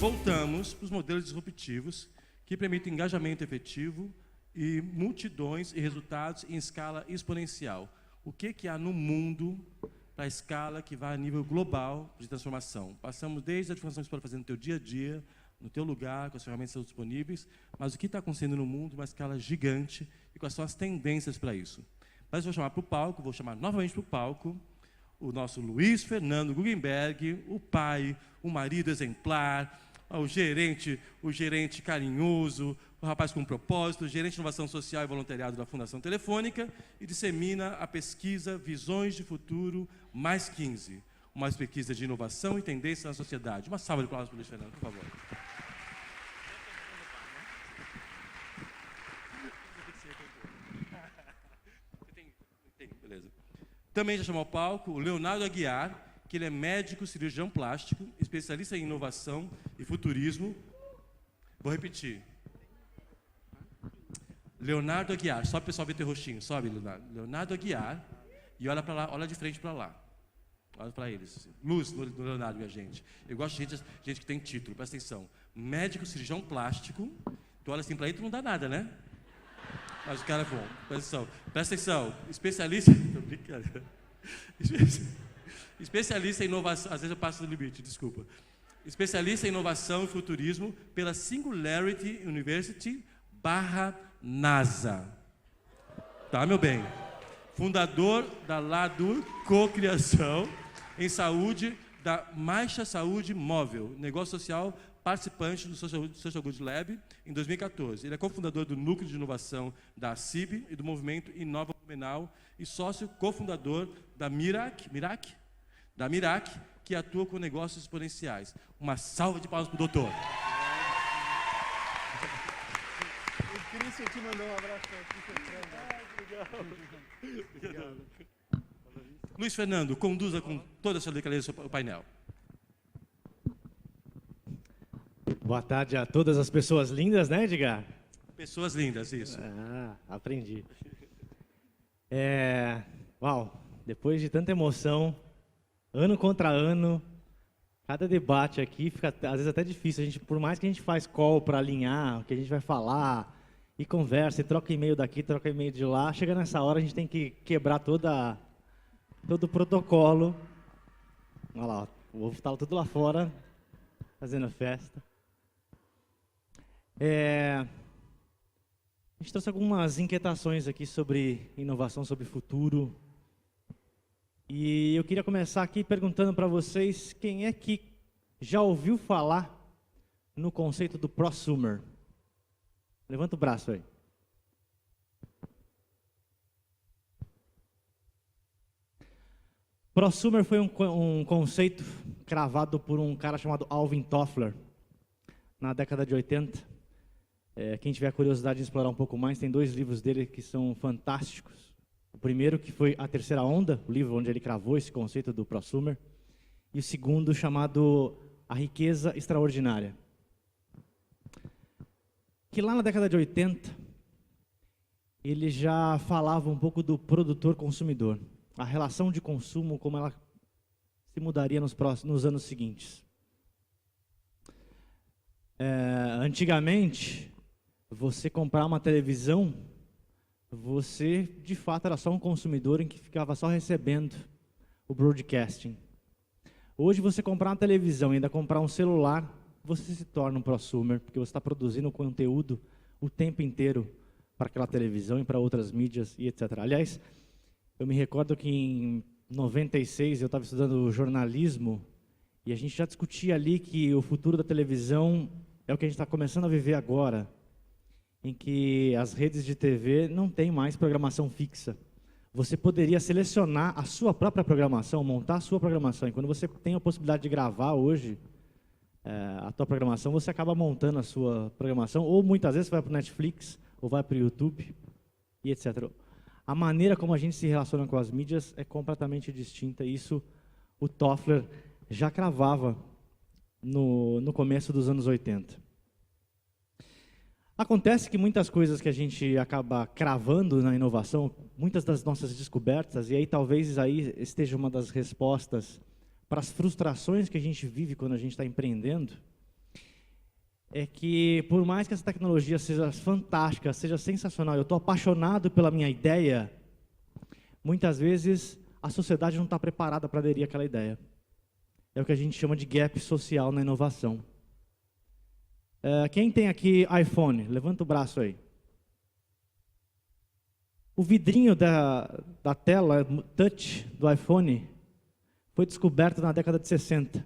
voltamos para os modelos disruptivos que permitem engajamento efetivo e multidões e resultados em escala exponencial. O que há no mundo para a escala que vai a nível global de transformação? Passamos desde a transformação que você pode fazer no teu dia a dia, no teu lugar, com as ferramentas que estão disponíveis, mas o que está acontecendo no mundo, uma escala gigante, e quais são as tendências para isso. Mas eu vou chamar para o palco, vou chamar novamente para o palco, o nosso Luiz Fernando Guggenberg, o pai, o marido exemplar, o gerente carinhoso, o rapaz com propósito, o gerente de inovação social e voluntariado da Fundação Telefônica, e dissemina a pesquisa Visões de Futuro mais 15, uma pesquisa de inovação e tendência na sociedade. Uma salva de palmas para o Luiz Fernando, por favor. Beleza. Também já chamou ao palco o Leonardo Aguiar, que ele é médico, cirurgião plástico, especialista em inovação e futurismo. Vou repetir. Leonardo Aguiar, sobe o pessoal ver teu rostinho, sobe, Leonardo. Leonardo Aguiar, e olha para lá, olha de frente para lá. Olha para eles. Luz no Leonardo, minha gente. Eu gosto de gente que tem título, presta atenção. Médico, cirurgião plástico. Tu olha assim para ele, tu não dá nada, né? Mas o cara é bom. Presta atenção. Especialista. Tô brincando. Especialista em inovação. Às vezes eu passo do limite, desculpa. Especialista em inovação e futurismo pela Singularity University / NASA. Tá, meu bem? Fundador da Ladur Cocriação em Saúde, da Marcha Saúde Móvel, negócio social participante do Social Good Lab em 2014. Ele é cofundador do Núcleo de Inovação da CIB e do Movimento Inova Blumenau e sócio cofundador da Mirac, que atua com negócios exponenciais. Uma salva de palmas para o doutor. O Cristian te mandou um abraço para o Obrigado. Luiz Fernando, conduza com toda a sua delicadeza o painel. Boa tarde a todas as pessoas lindas, né, Edgar? Pessoas lindas, isso. Aprendi. Uau, depois de tanta emoção, ano contra ano, cada debate aqui fica às vezes até difícil. Por mais que a gente faz call para alinhar o que a gente vai falar, e conversa, e troca e-mail daqui, troca e-mail de lá, chega nessa hora a gente tem que quebrar todo o protocolo. Olha lá, o ovo estava tudo lá fora, fazendo festa. A gente trouxe algumas inquietações aqui sobre inovação, sobre futuro. E eu queria começar aqui perguntando para vocês quem é que já ouviu falar no conceito do prosumer. Levanta o braço aí. Prosumer foi um conceito cravado por um cara chamado Alvin Toffler na década de 80. Quem tiver curiosidade de explorar um pouco mais, tem 2 livros dele que são fantásticos. O primeiro, que foi A Terceira Onda, o livro onde ele cravou esse conceito do prosumer. E o segundo, chamado A Riqueza Extraordinária. Que lá na década de 80, ele já falava um pouco do produtor-consumidor. A relação de consumo, como ela se mudaria nos anos seguintes. Antigamente, você comprar uma televisão, você de fato era só um consumidor em que ficava só recebendo o broadcasting. Hoje, você comprar uma televisão e ainda comprar um celular, você se torna um prosumer, porque você está produzindo conteúdo o tempo inteiro para aquela televisão e para outras mídias e etc. Aliás, eu me recordo que em 96 eu estava estudando jornalismo e a gente já discutia ali que o futuro da televisão é o que a gente está começando a viver agora, em que as redes de TV não têm mais programação fixa. Você poderia selecionar a sua própria programação, montar a sua programação, e quando você tem a possibilidade de gravar hoje a tua programação, você acaba montando a sua programação, ou muitas vezes vai para o Netflix, ou vai para o YouTube, e etc. A maneira como a gente se relaciona com as mídias é completamente distinta, e isso o Toffler já cravava no começo dos anos 80. Acontece que muitas coisas que a gente acaba cravando na inovação, muitas das nossas descobertas, e aí talvez aí esteja uma das respostas para as frustrações que a gente vive quando a gente está empreendendo, é que, por mais que essa tecnologia seja fantástica, seja sensacional, eu estou apaixonado pela minha ideia, muitas vezes a sociedade não está preparada para aderir àquela ideia. É o que a gente chama de gap social na inovação. Quem tem aqui iPhone? Levanta o braço aí. O vidrinho da tela touch do iPhone foi descoberto na década de 60.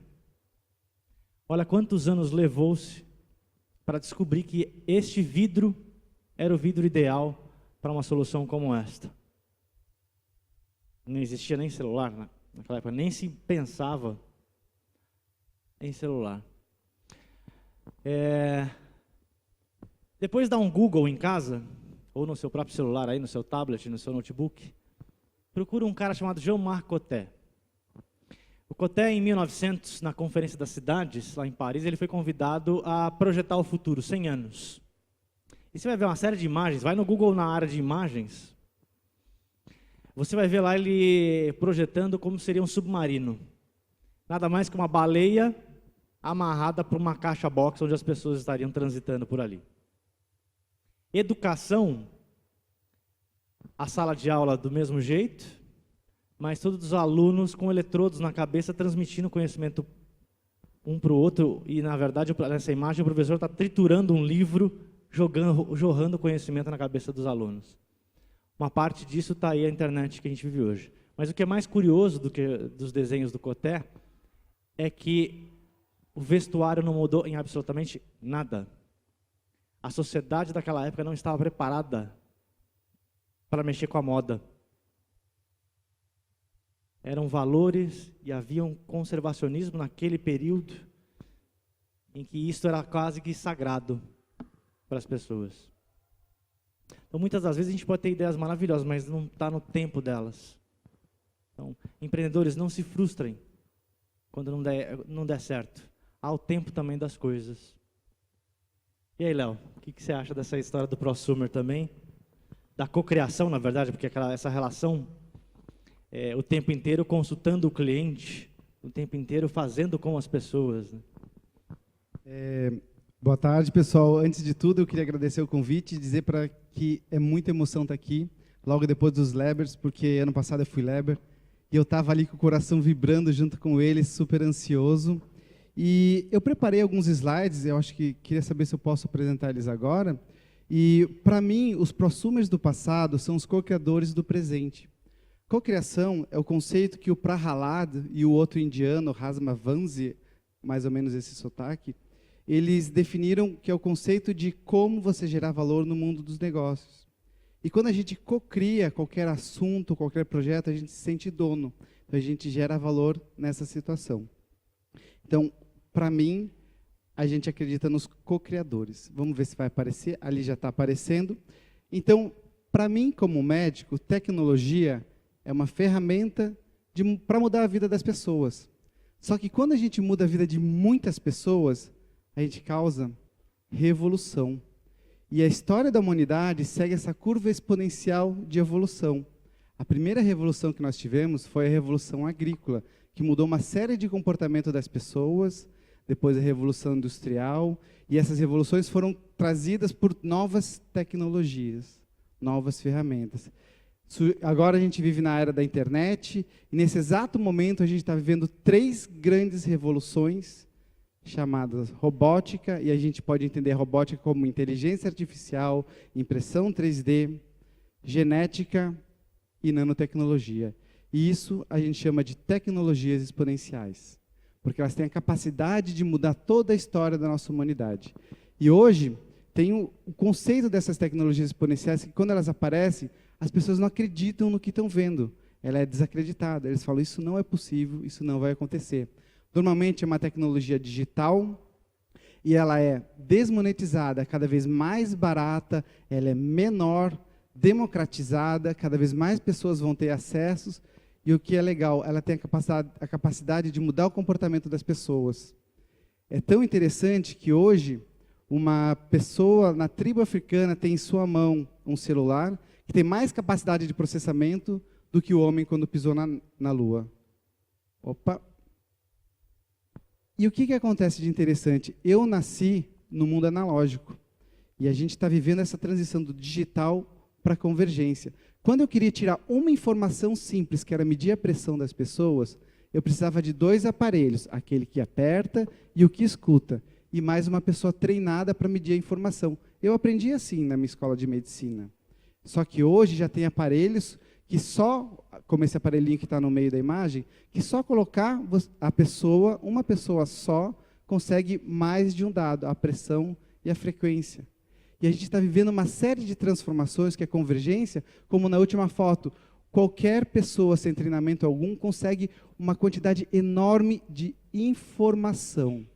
Olha quantos anos levou-se para descobrir que este vidro era o vidro ideal para uma solução como esta. Não existia nem celular naquela época, nem se pensava em celular. Depois dá um Google em casa, ou no seu próprio celular, aí no seu tablet, no seu notebook, procura um cara chamado Jean-Marc Cotet. O Cotet, em 1900, na Conferência das Cidades, lá em Paris, ele foi convidado a projetar o futuro, 100 anos. E você vai ver uma série de imagens, vai no Google na área de imagens, você vai ver lá ele projetando como seria um submarino. Nada mais que uma baleia amarrada por uma caixa box onde as pessoas estariam transitando por ali. Educação, a sala de aula do mesmo jeito, mas todos os alunos com eletrodos na cabeça transmitindo conhecimento um para o outro, e na verdade nessa imagem o professor está triturando um livro, jorrando conhecimento na cabeça dos alunos. Uma parte disso está aí a internet que a gente vive hoje. Mas o que é mais curioso do que dos desenhos do Cotet é que o vestuário não mudou em absolutamente nada. A sociedade daquela época não estava preparada para mexer com a moda. Eram valores e havia um conservacionismo naquele período em que isso era quase que sagrado para as pessoas. Então, muitas das vezes a gente pode ter ideias maravilhosas, mas não está no tempo delas. Então, empreendedores, não se frustrem quando não der certo. Há o tempo também das coisas. E aí, Léo, o que você acha dessa história do prosumer também? Da cocriação, na verdade, porque essa relação, o tempo inteiro consultando o cliente, o tempo inteiro fazendo com as pessoas. Né? Boa tarde, pessoal. Antes de tudo, eu queria agradecer o convite e dizer que é muita emoção estar aqui, logo depois dos Labers, porque ano passado eu fui Laber, e eu estava ali com o coração vibrando junto com eles, super ansioso. E eu preparei alguns slides, eu acho que queria saber se eu posso apresentar eles agora. E, para mim, os prosumers do passado são os co-criadores do presente. Cocriação é o conceito que o Prahalad e o outro indiano, Rasma Vanzi, mais ou menos esse sotaque, eles definiram que é o conceito de como você gerar valor no mundo dos negócios. E quando a gente cocria qualquer assunto, qualquer projeto, a gente se sente dono. Então, a gente gera valor nessa situação. Então, para mim, a gente acredita nos co-criadores. Vamos ver se vai aparecer. Ali já está aparecendo. Então, para mim, como médico, tecnologia é uma ferramenta para mudar a vida das pessoas. Só que quando a gente muda a vida de muitas pessoas, a gente causa revolução. E a história da humanidade segue essa curva exponencial de evolução. A primeira revolução que nós tivemos foi a revolução agrícola, que mudou uma série de comportamento das pessoas, depois a revolução industrial, e essas revoluções foram trazidas por novas tecnologias, novas ferramentas. Agora a gente vive na era da internet, e nesse exato momento a gente está vivendo 3 grandes revoluções, chamadas robótica, e a gente pode entender a robótica como inteligência artificial, impressão 3D, genética e nanotecnologia. E isso a gente chama de tecnologias exponenciais, porque elas têm a capacidade de mudar toda a história da nossa humanidade. E hoje tem o conceito dessas tecnologias exponenciais que, quando elas aparecem, as pessoas não acreditam no que estão vendo. Ela é desacreditada. Eles falam, isso não é possível, isso não vai acontecer. Normalmente é uma tecnologia digital e ela é desmonetizada, cada vez mais barata, ela é menor, democratizada, cada vez mais pessoas vão ter acessos. E o que é legal, ela tem a capacidade de mudar o comportamento das pessoas. É tão interessante que hoje uma pessoa na tribo africana tem em sua mão um celular que tem mais capacidade de processamento do que o homem quando pisou na Lua. Opa! E o que acontece de interessante? Eu nasci no mundo analógico. E a gente está vivendo essa transição do digital para a convergência. Quando eu queria tirar uma informação simples, que era medir a pressão das pessoas, eu precisava de 2 aparelhos, aquele que aperta e o que escuta, e mais uma pessoa treinada para medir a informação. Eu aprendi assim na minha escola de medicina. Só que hoje já tem aparelhos que só, como esse aparelhinho que está no meio da imagem, que só colocar a pessoa, uma pessoa só, consegue mais de um dado, a pressão e a frequência. E a gente está vivendo uma série de transformações, que é convergência, como na última foto. Qualquer pessoa sem treinamento algum consegue uma quantidade enorme de informação.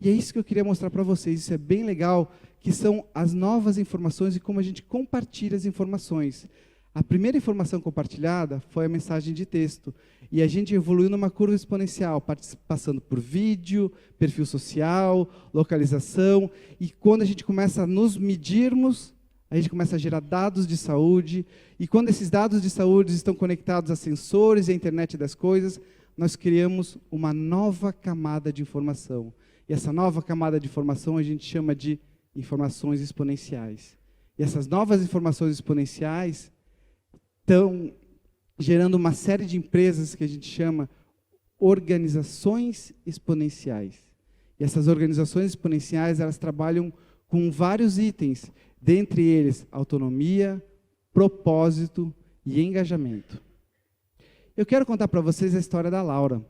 E é isso que eu queria mostrar para vocês. Isso é bem legal, que são as novas informações e como a gente compartilha as informações. A primeira informação compartilhada foi a mensagem de texto. E a gente evoluiu numa curva exponencial, passando por vídeo, perfil social, localização. E quando a gente começa a nos medirmos, a gente começa a gerar dados de saúde. E quando esses dados de saúde estão conectados a sensores e a internet das coisas, nós criamos uma nova camada de informação. E essa nova camada de informação a gente chama de informações exponenciais. E essas novas informações exponenciais estão gerando uma série de empresas que a gente chama organizações exponenciais. E essas organizações exponenciais, elas trabalham com vários itens, dentre eles autonomia, propósito e engajamento. Eu quero contar para vocês a história da Laura.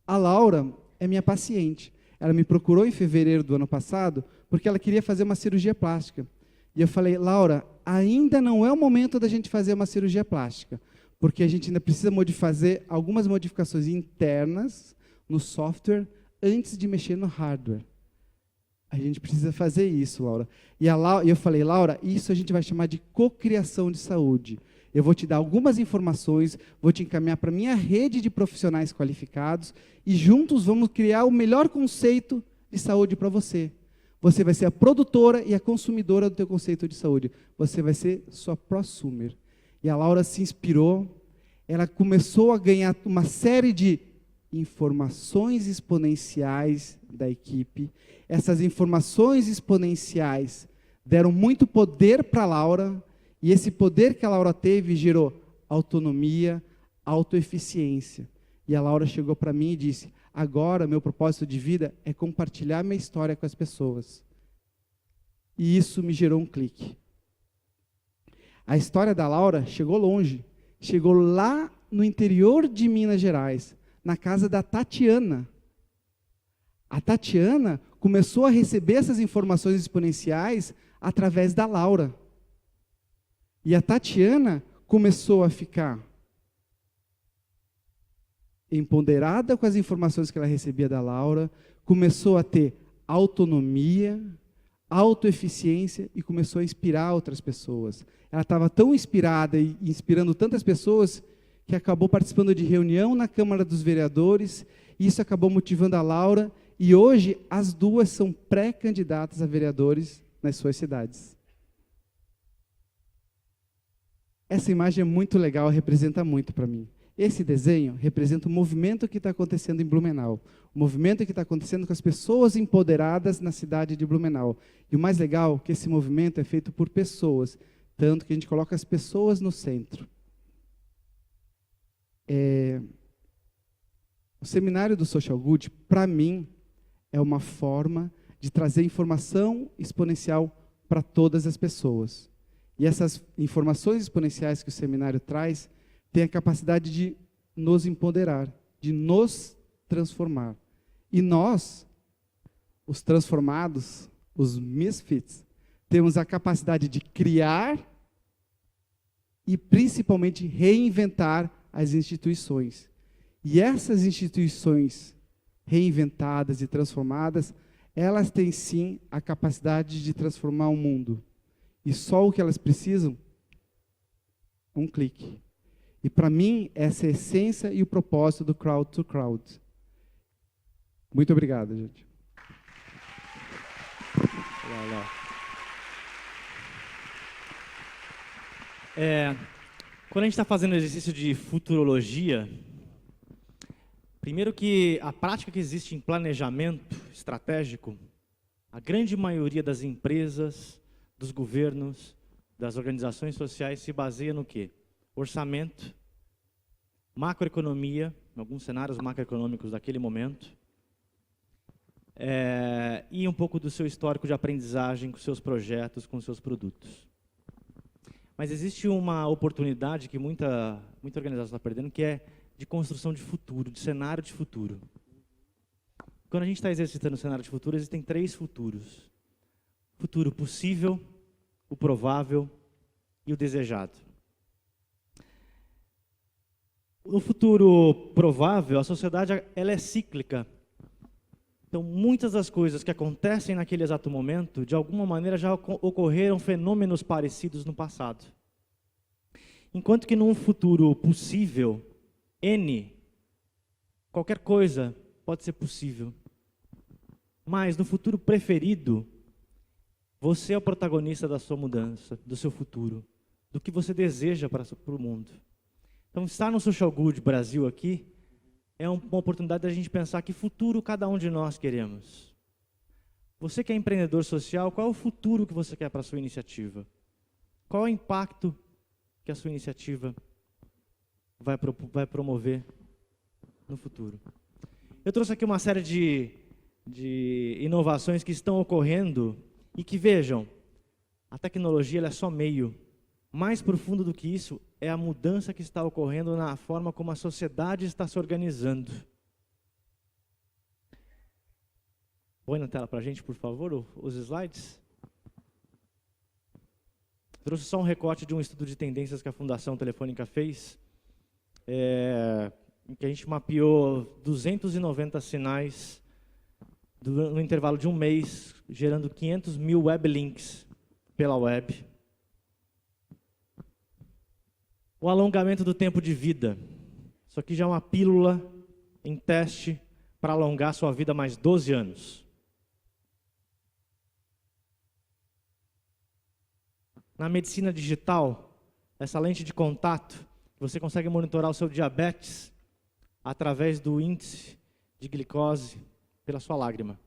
A Laura é minha paciente. Ela me procurou em fevereiro do ano passado porque ela queria fazer uma cirurgia plástica. E eu falei, Laura, ainda não é o momento da gente fazer uma cirurgia plástica, porque a gente ainda precisa fazer algumas modificações internas no software antes de mexer no hardware. A gente precisa fazer isso, Laura. E eu falei, Laura, isso a gente vai chamar de cocriação de saúde. Eu vou te dar algumas informações, vou te encaminhar para a minha rede de profissionais qualificados e juntos vamos criar o melhor conceito de saúde para você. Você vai ser a produtora e a consumidora do teu conceito de saúde. Você vai ser sua prosumer. E a Laura se inspirou, ela começou a ganhar uma série de informações exponenciais da equipe. Essas informações exponenciais deram muito poder para a Laura, e esse poder que a Laura teve gerou autonomia, autoeficiência. E a Laura chegou para mim e disse, agora meu propósito de vida é compartilhar minha história com as pessoas. E isso me gerou um clique. A história da Laura chegou longe. Chegou lá no interior de Minas Gerais, na casa da Tatiana. A Tatiana começou a receber essas informações exponenciais através da Laura. E a Tatiana começou a ficar empoderada com as informações que ela recebia da Laura, começou a ter autonomia, autoeficiência e começou a inspirar outras pessoas. Ela estava tão inspirada e inspirando tantas pessoas que acabou participando de reunião na Câmara dos Vereadores, e isso acabou motivando a Laura, e hoje as duas são pré-candidatas a vereadores nas suas cidades. Essa imagem é muito legal, representa muito para mim. Esse desenho representa o movimento que está acontecendo em Blumenau. O movimento que está acontecendo com as pessoas empoderadas na cidade de Blumenau. E o mais legal é que esse movimento é feito por pessoas, tanto que a gente coloca as pessoas no centro. O seminário do Social Good, para mim, é uma forma de trazer informação exponencial para todas as pessoas. E essas informações exponenciais que o seminário traz têm a capacidade de nos empoderar, de nos transformar. E nós, os transformados, os misfits, temos a capacidade de criar e, principalmente, reinventar as instituições. E essas instituições reinventadas e transformadas, elas têm, sim, a capacidade de transformar o mundo. E só o que elas precisam? Um clique. E, para mim, essa é a essência e o propósito do Crowd to Crowd. Muito obrigado, gente. Quando a gente está fazendo exercício de futurologia, primeiro que a prática que existe em planejamento estratégico A grande maioria das empresas, dos governos, das organizações sociais se baseia no quê? Orçamento, macroeconomia, alguns cenários macroeconômicos daquele momento, e um pouco do seu histórico de aprendizagem com seus projetos, com seus produtos. Mas existe uma oportunidade que muita organização está perdendo, que é de construção de futuro, de cenário de futuro. Quando a gente está exercitando o cenário de futuro, existem 3 futuros. O futuro possível, o provável e o desejado. No futuro provável, a sociedade ela é cíclica. Então, muitas das coisas que acontecem naquele exato momento, de alguma maneira já ocorreram fenômenos parecidos no passado. Enquanto que num futuro possível, qualquer coisa pode ser possível. Mas no futuro preferido, você é o protagonista da sua mudança, do seu futuro, do que você deseja para o mundo. Então, estar no Social Good Brasil aqui é uma oportunidade da gente pensar que futuro cada um de nós queremos. Você que é empreendedor social, qual é o futuro que você quer para a sua iniciativa? Qual é o impacto que a sua iniciativa vai promover no futuro? Eu trouxe aqui uma série de inovações que estão ocorrendo e que, vejam, a tecnologia ela é só meio. Mais profundo do que isso é a mudança que está ocorrendo na forma como a sociedade está se organizando. Põe na tela para a gente, por favor, os slides. Trouxe só um recorte de um estudo de tendências que a Fundação Telefônica fez, em que a gente mapeou 290 sinais no intervalo de um mês, gerando 500 mil weblinks pela web. O alongamento do tempo de vida. Isso aqui já é uma pílula em teste para alongar sua vida mais 12 anos. Na medicina digital, essa lente de contato, você consegue monitorar o seu diabetes através do índice de glicose pela sua lágrima.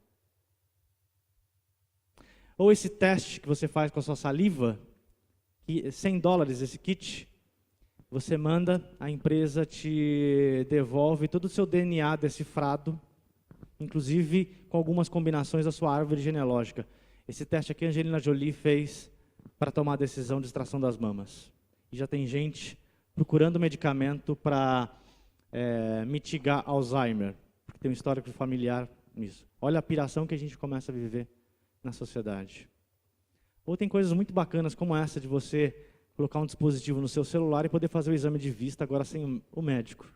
Ou esse teste que você faz com a sua saliva, que $100 esse kit, você manda, a empresa te devolve todo o seu DNA decifrado, inclusive com algumas combinações da sua árvore genealógica. Esse teste aqui a Angelina Jolie fez para tomar a decisão de extração das mamas. E já tem gente procurando medicamento para mitigar Alzheimer, porque tem um histórico familiar nisso. Olha a piração que a gente começa a viver na sociedade. Ou tem coisas muito bacanas como essa de você colocar um dispositivo no seu celular e poder fazer o exame de vista agora sem o médico.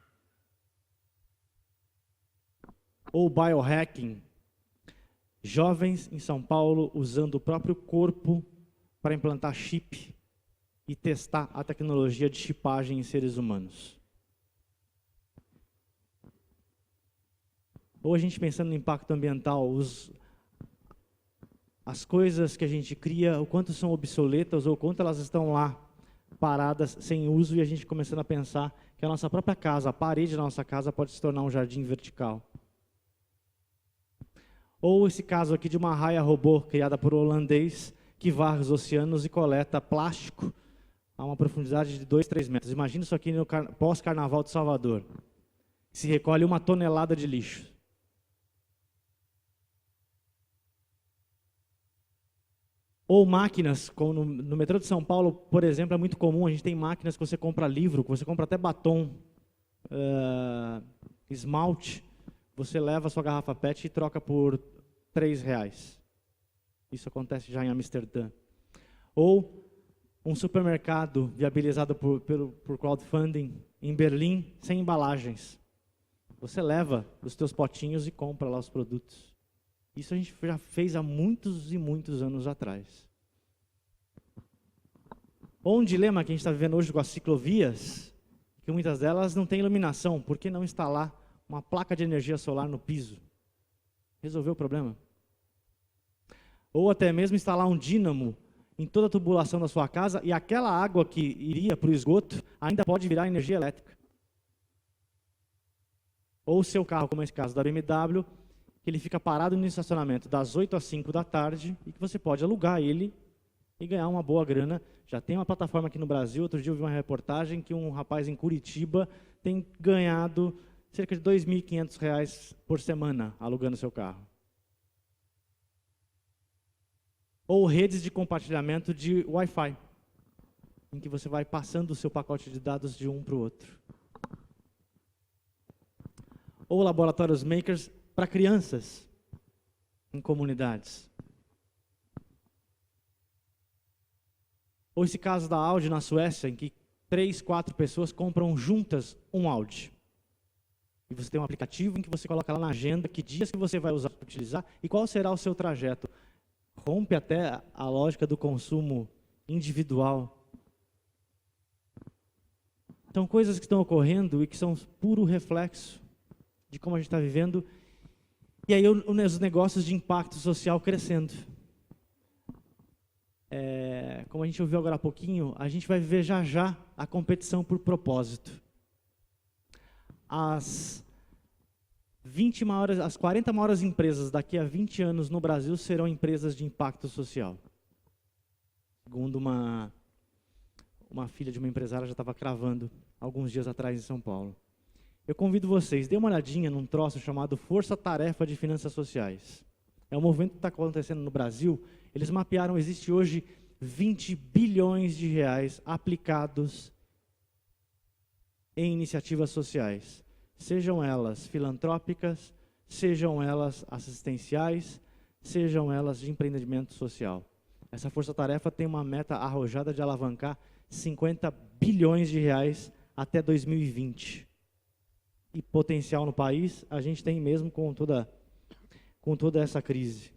Ou biohacking. Jovens em São Paulo usando o próprio corpo para implantar chip e testar a tecnologia de chipagem em seres humanos. Ou a gente pensando no impacto ambiental, as coisas que a gente cria, o quanto são obsoletas ou o quanto elas estão lá paradas, sem uso, e a gente começando a pensar que a nossa própria casa, a parede da nossa casa pode se tornar um jardim vertical. Ou esse caso aqui de uma raia robô criada por um holandês que varre os oceanos e coleta plástico a uma profundidade de 2, 3 metros. Imagina isso aqui no pós-carnaval de Salvador. Se recolhe 1 tonelada de lixo. Ou máquinas, como no metrô de São Paulo, por exemplo, é muito comum, a gente tem máquinas que você compra livro, que você compra até batom, esmalte, você leva a sua garrafa PET e troca por R$3. Isso acontece já em Amsterdã. Ou um supermercado viabilizado por crowdfunding em Berlim, sem embalagens. Você leva os teus potinhos e compra lá os produtos. Isso a gente já fez há muitos e muitos anos atrás. Ou um dilema que a gente está vivendo hoje com as ciclovias, que muitas delas não têm iluminação. Por que não instalar uma placa de energia solar no piso? Resolveu o problema. Ou até mesmo instalar um dínamo em toda a tubulação da sua casa e aquela água que iria para o esgoto ainda pode virar energia elétrica. Ou o seu carro, como esse caso da BMW, que ele fica parado no estacionamento das 8 às 5 da tarde e que você pode alugar ele e ganhar uma boa grana. Já tem uma plataforma aqui no Brasil. Outro dia eu vi uma reportagem que um rapaz em Curitiba tem ganhado cerca de R$ 2.500 por semana alugando seu carro. Ou redes de compartilhamento de Wi-Fi, em que você vai passando o seu pacote de dados de um para o outro. Ou laboratórios makers para crianças em comunidades. Ou esse caso da Audi na Suécia, em que 3, 4 pessoas compram juntas um Audi. E você tem um aplicativo em que você coloca lá na agenda que dias que você vai utilizar e qual será o seu trajeto. Rompe até a lógica do consumo individual. São coisas que estão ocorrendo e que são puro reflexo de como a gente está vivendo. E aí os negócios de impacto social crescendo. Como a gente ouviu agora há pouquinho, a gente vai viver já já a competição por propósito. As 40 maiores empresas daqui a 20 anos no Brasil serão empresas de impacto social. Segundo uma filha de uma empresária já estava cravando alguns dias atrás em São Paulo. Eu convido vocês, dê uma olhadinha num troço chamado Força Tarefa de Finanças Sociais. É um movimento que está acontecendo no Brasil. Eles mapearam, existe hoje 20 bilhões de reais aplicados em iniciativas sociais. Sejam elas filantrópicas, sejam elas assistenciais, sejam elas de empreendimento social. Essa força-tarefa tem uma meta arrojada de alavancar 50 bilhões de reais até 2020. E potencial no país a gente tem mesmo com toda essa crise.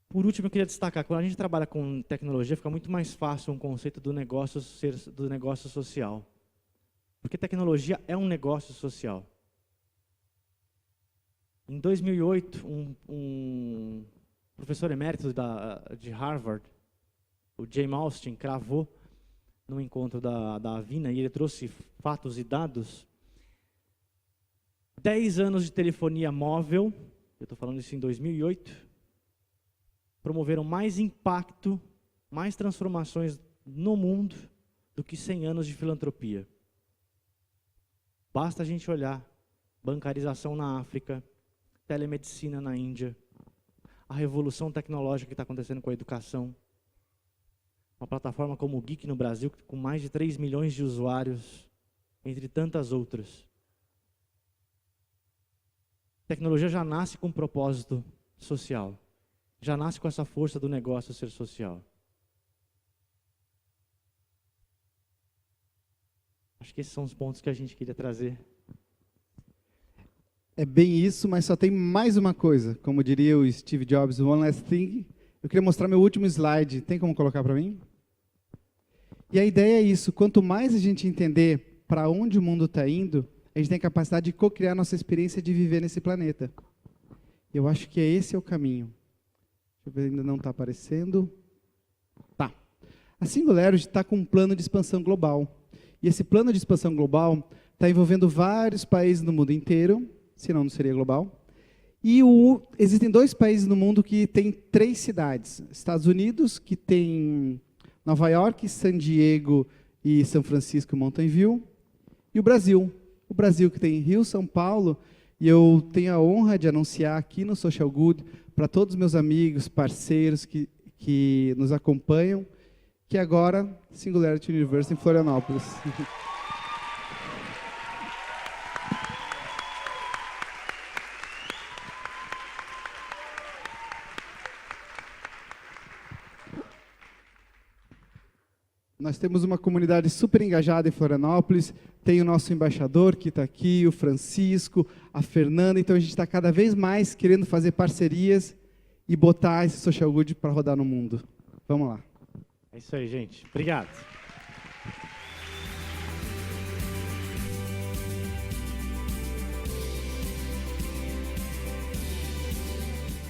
Por último, eu queria destacar, quando a gente trabalha com tecnologia, fica muito mais fácil um conceito do negócio social. Porque tecnologia é um negócio social. Em 2008, um professor emérito de Harvard, o James Austin, cravou no encontro da Avina, e ele trouxe fatos e dados. 10 anos de telefonia móvel, eu estou falando isso em 2008, promoveram mais impacto, mais transformações no mundo do que 100 anos de filantropia. Basta a gente olhar bancarização na África, telemedicina na Índia, a revolução tecnológica que está acontecendo com a educação, uma plataforma como o Geek no Brasil, com mais de 3 milhões de usuários, entre tantas outras. A tecnologia já nasce com um propósito social, já nasce com essa força do negócio ser social. Acho que esses são os pontos que a gente queria trazer. É bem isso, mas só tem mais uma coisa. Como diria o Steve Jobs, one last thing. Eu queria mostrar meu último slide. Tem como colocar para mim? E a ideia é isso. Quanto mais a gente entender para onde o mundo está indo, a gente tem a capacidade de co-criar nossa experiência de viver nesse planeta. Eu acho que esse é o caminho. Deixa eu ver, ainda não está aparecendo. Tá. A Singularity está com um plano de expansão global. E esse plano de expansão global está envolvendo vários países no mundo inteiro, senão não seria global. E existem 2 países no mundo que têm 3 cidades. Estados Unidos, que tem Nova York, San Diego e São Francisco, Mountain View. E o Brasil. O Brasil que tem Rio, São Paulo. E eu tenho a honra de anunciar aqui no Social Good, para todos os meus amigos, parceiros que nos acompanham, que agora, Singularity University em Florianópolis. Nós temos uma comunidade super engajada em Florianópolis, tem o nosso embaixador que está aqui, o Francisco, a Fernanda, então a gente está cada vez mais querendo fazer parcerias e botar esse Social Good para rodar no mundo. Vamos lá. É isso aí, gente. Obrigado.